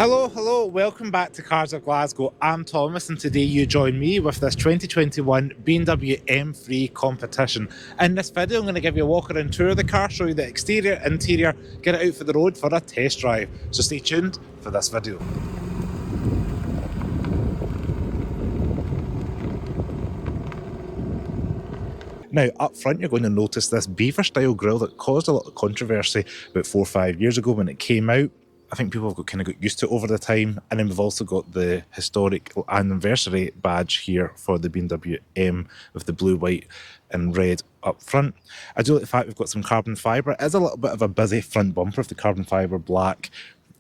Hello, welcome back to Cars of Glasgow. I'm Thomas and today you join me with this 2021 BMW M3 Competition. In this video I'm going to give you a walk around tour of the car, show you the exterior, interior, get it out for the road for a test drive. So stay tuned for this video. Now, up front, you're going to notice this beaver-style grille that caused a lot of controversy about 4 or 5 years ago when it came out. I think people have kind of got used to it over the time. And then we've also got the historic anniversary badge here for the BMW M with the blue, white and red up front. I do like the fact we've got some carbon fibre. It is a little bit of a busy front bumper with the carbon fibre black.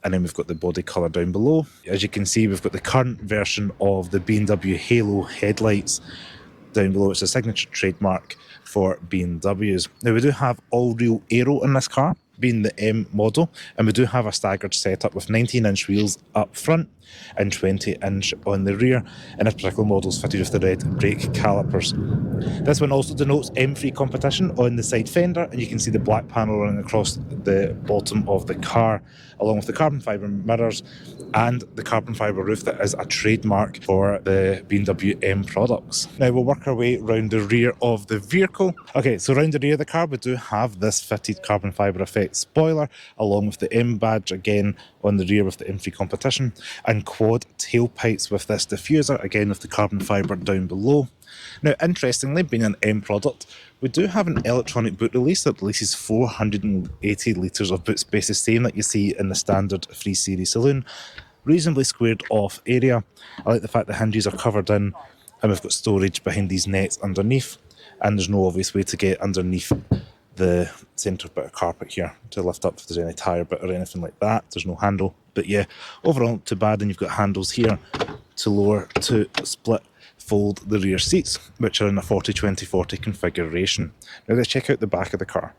And then we've got the body colour down below. As you can see, we've got the current version of the BMW Halo headlights down below. It's a signature trademark for BMWs. Now we do have all-wheel aero in this car, being the M model, and we do have a staggered setup with 19-inch wheels up front and 20-inch on the rear, and this particular model is fitted with the red brake calipers. This one also denotes M3 Competition on the side fender, and you can see the black panel running across the bottom of the car, along with the carbon fibre mirrors and the carbon fibre roof that is a trademark for the BMW M products. Now we'll work our way around the rear of the vehicle. Okay, so around the rear of the car we do have this fitted carbon fibre effect spoiler, along with the M badge again on the rear with the M3 Competition, and quad tailpipes with this diffuser, again with the carbon fibre down below. Now, interestingly, being an M product, we do have an electronic boot release that releases 480 litres of boot space, the same that you see in the standard 3 Series saloon. Reasonably squared off area. I like the fact the hinges are covered in, and we've got storage behind these nets underneath, and there's no obvious way to get underneath the centre bit of carpet here to lift up if there's any tyre bit or anything like that. There's no handle, but yeah, overall not too bad. And you've got handles here to lower to split fold the rear seats, which are in a 40-20-40 configuration. Now let's check out the back of the car.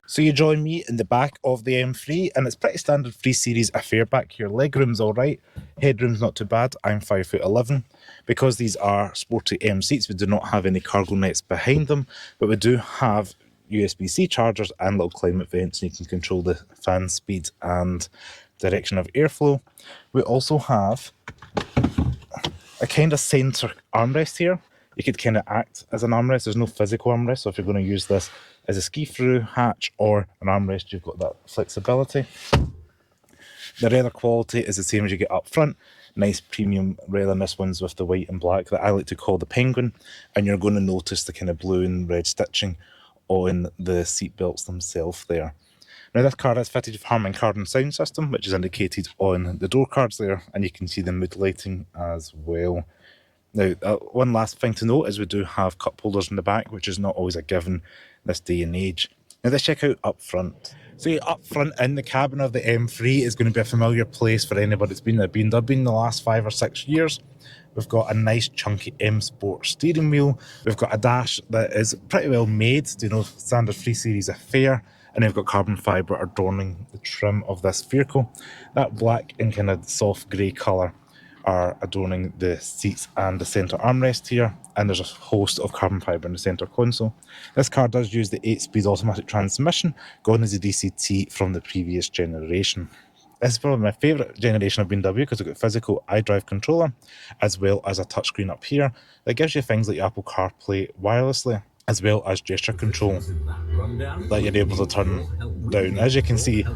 So you join me in the back of the M3, and it's pretty standard 3 Series affair back here. Legroom's alright, headroom's not too bad. I'm 5'11". Because these are sporty M seats, we do not have any cargo nets behind them, but we do have USB-C chargers and little climate vents, and you can control the fan speed and direction of airflow. We also have a kind of centre armrest here. You could kind of act as an armrest. There's no physical armrest, so if you're going to use this as a ski-through hatch or an armrest, you've got that flexibility. The leather quality is the same as you get up front. Nice premium leather, and this one's with the white and black that I like to call the penguin, and you're going to notice the kind of blue and red stitching on the seat belts themselves there. Now this car is fitted with Harman Kardon sound system, which is indicated on the door cards there, and you can see the mood lighting as well. Now, one last thing to note is we do have cup holders in the back, which is not always a given this day and age. Now let's check out up front. So up front in the cabin of the M3 is going to be a familiar place for anybody that's been at BMW in the last 5 or 6 years. We've got a nice chunky M Sport steering wheel. We've got a dash that is pretty well made, standard 3 Series affair. And then we've got carbon fibre adorning the trim of this vehicle. That black and kind of soft grey colour are adorning the seats and the centre armrest here, and there's a host of carbon fibre in the centre console. This car does use the 8-speed automatic transmission, gone as a DCT from the previous generation. This is probably my favourite generation of BMW because we've got physical iDrive controller as well as a touchscreen up here that gives you things like Apple CarPlay wirelessly, as well as gesture control that you're able to turn down. As you can see,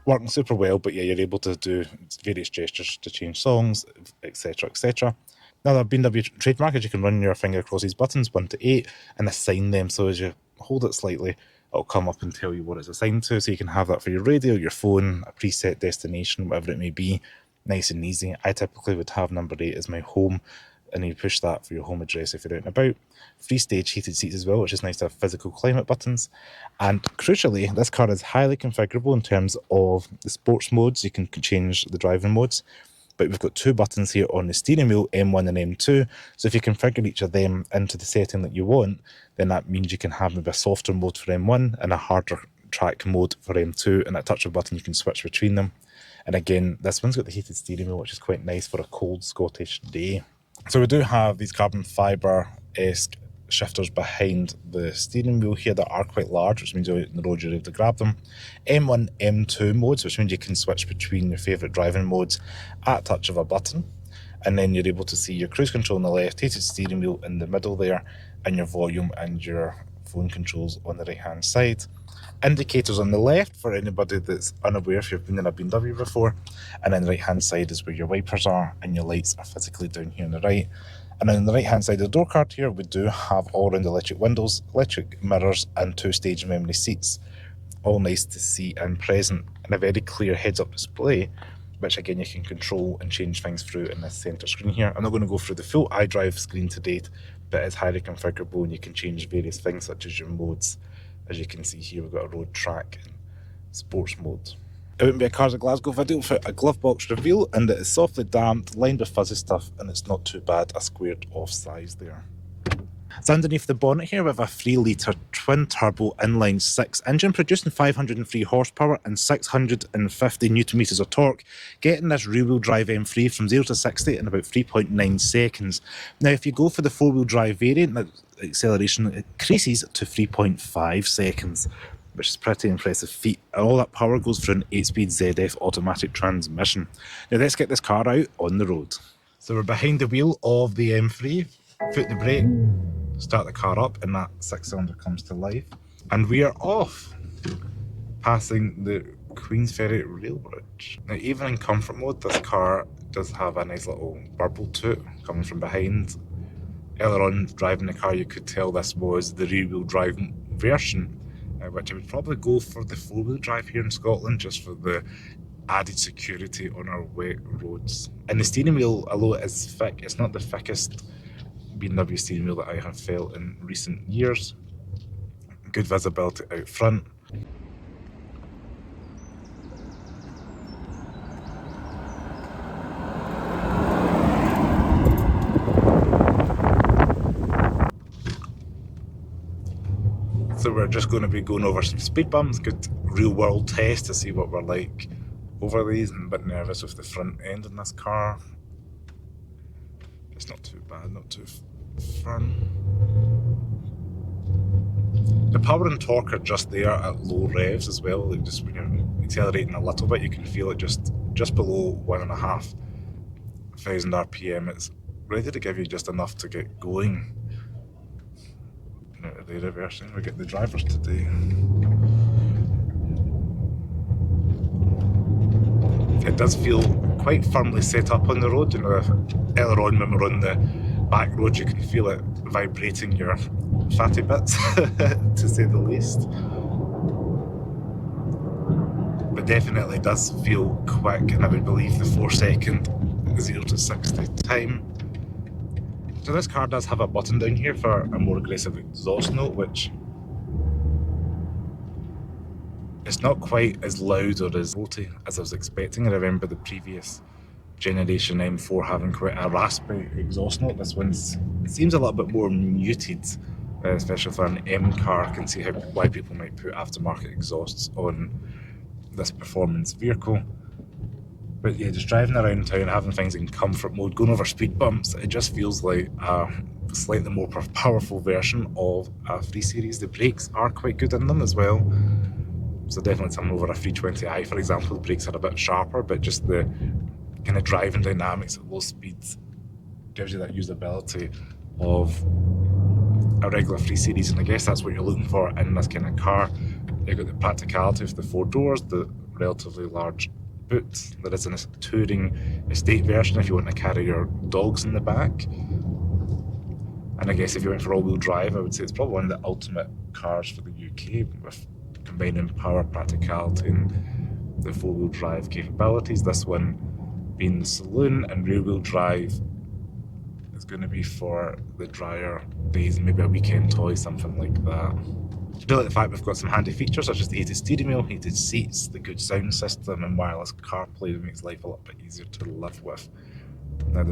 working super well, but yeah, you're able to do various gestures to change songs, etc, etc. Now, the BMW trademark is you can run your finger across these buttons 1 to 8 and assign them, so as you hold it slightly, it'll come up and tell you what it's assigned to, so you can have that for your radio, your phone, a preset destination, whatever it may be, nice and easy. I typically would have number 8 as my home, and you push that for your home address if you're out and about. 3-stage heated seats as well, which is nice to have physical climate buttons. And crucially, this car is highly configurable in terms of the sports modes. You can change the driving modes, but we've got 2 buttons here on the steering wheel, M1 and M2. So if you configure each of them into the setting that you want, then that means you can have maybe a softer mode for M1 and a harder track mode for M2, and at a touch of a button you can switch between them. And again, this one's got the heated steering wheel, which is quite nice for a cold Scottish day. So we do have these carbon fibre-esque shifters behind the steering wheel here that are quite large, which means you're out on the road you're able to grab them. M1, M2 modes, which means you can switch between your favourite driving modes at a touch of a button. And then you're able to see your cruise control on the left, heated steering wheel in the middle there, and your volume and your phone controls on the right hand side. Indicators on the left for anybody that's unaware if you've been in a BMW before, and then the right hand side is where your wipers are, and your lights are physically down here on the right. And then on the right hand side of the door card here, we do have all round electric windows, electric mirrors, and 2-stage memory seats. All nice to see and present, and a very clear heads up display, which again you can control and change things through in this centre screen here. I'm not going to go through the full iDrive screen to date, but it's highly configurable and you can change various things such as your modes. As you can see here, we've got a road, track and sports mode. It wouldn't be a Cars of Glasgow video without a glove box reveal, and it is softly damped, lined with fuzzy stuff, and it's not too bad, a squared off size there. So underneath the bonnet here we have a 3-litre twin-turbo inline-6 engine producing 503 horsepower and 650 newton-meters of torque, getting this rear-wheel drive M3 from 0 to 60 in about 3.9 seconds. Now if you go for the 4-wheel drive variant, the acceleration increases to 3.5 seconds, which is pretty impressive feat. And all that power goes through an 8-speed ZF automatic transmission. Now let's get this car out on the road. So we're behind the wheel of the M3, foot the brake, start the car up, and that 6-cylinder comes to life. And we are off, passing the Queensferry rail bridge. Now even in comfort mode, this car does have a nice little burble to it coming from behind. Earlier on driving the car you could tell this was the rear-wheel drive version, which I would probably go for the 4-wheel drive here in Scotland just for the added security on our wet roads. And the steering wheel, although it is thick, it's not the thickest BMW steering wheel that I have felt in recent years. Good visibility out front. So we're just going to be going over some speed bumps, good real world test to see what we're like over these. I'm a bit nervous with the front end in this car. It's not too bad, not too fun. The power and torque are just there at low revs as well. Like just when you're accelerating a little bit, you can feel it just below 1,500 RPM. It's ready to give you just enough to get going. Now the reversing, we get the drivers today. It does feel quite firmly set up on the road. You know, earlier on when we're on the back road, you can feel it vibrating your fatty bits, to say the least. But definitely does feel quick, and I would believe the 4-second 0 to 60 time. So this car does have a button down here for a more aggressive exhaust note, which it's not quite as loud or as throaty as I was expecting. I remember the previous generation M4 having quite a raspy exhaust note. This one seems a little bit more muted, especially for an M car. I can see why people might put aftermarket exhausts on this performance vehicle. But yeah, just driving around town, having things in comfort mode, going over speed bumps, it just feels like a slightly more powerful version of a 3 Series. The brakes are quite good in them as well. So definitely something over a 320i, for example, the brakes are a bit sharper, but just the kind of driving dynamics at low speeds gives you that usability of a regular 3 Series, and I guess that's what you're looking for in this kind of car. You've got the practicality of the 4 doors, the relatively large boot. There is a touring estate version if you want to carry your dogs in the back. And I guess if you went for all-wheel drive, I would say it's probably one of the ultimate cars for the UK, with combining power, practicality and the 4-wheel drive capabilities. This one being the saloon, and rear-wheel drive is going to be for the drier days, maybe a weekend toy, something like that. I do like the fact we've got some handy features such as the heated steering wheel, heated seats, the good sound system and wireless CarPlay that makes life a little bit easier to live with. Now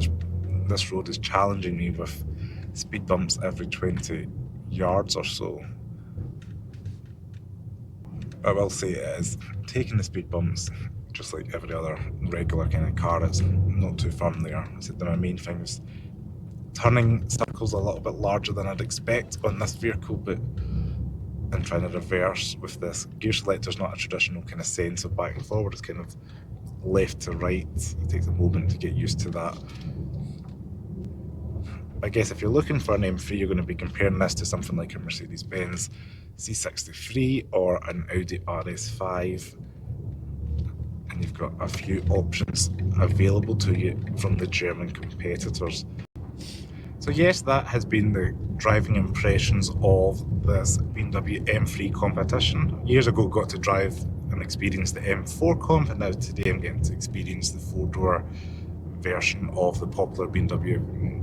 this road is challenging me with speed bumps every 20 yards or so. I will say it is taking the speed bumps just like every other regular kind of car. It's not too firm there. I said my main thing was turning circles a little bit larger than I'd expect on this vehicle, but I'm trying to reverse with this. Gear selector's not a traditional kind of sense of back and forward, it's kind of left to right. It takes a moment to get used to that. I guess if you're looking for an M3, you're going to be comparing this to something like a Mercedes-Benz C63 or an Audi RS5. And you've got a few options available to you from the German competitors. So yes, that has been the driving impressions of this BMW M3 Competition. Years ago got to drive and experience the M4 Comp, and now today I'm getting to experience the four-door version of the popular BMW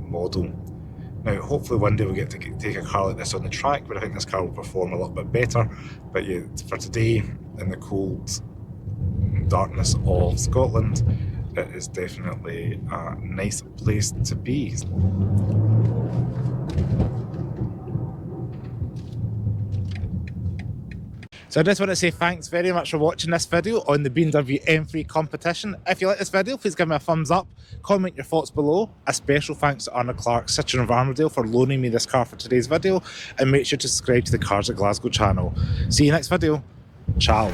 model. Now hopefully one day we'll get to take a car like this on the track, but I think this car will perform a little bit better. But yeah, for today, in the cold darkness of Scotland, it is definitely a nice place to be. So I just want to say thanks very much for watching this video on the BMW M3 Competition. If you like this video, please give me a thumbs up, comment your thoughts below. A special thanks to Arnold Clark, Citroen of Armadale for loaning me this car for today's video, and make sure to subscribe to the Cars at Glasgow channel. See you next video. Ciao.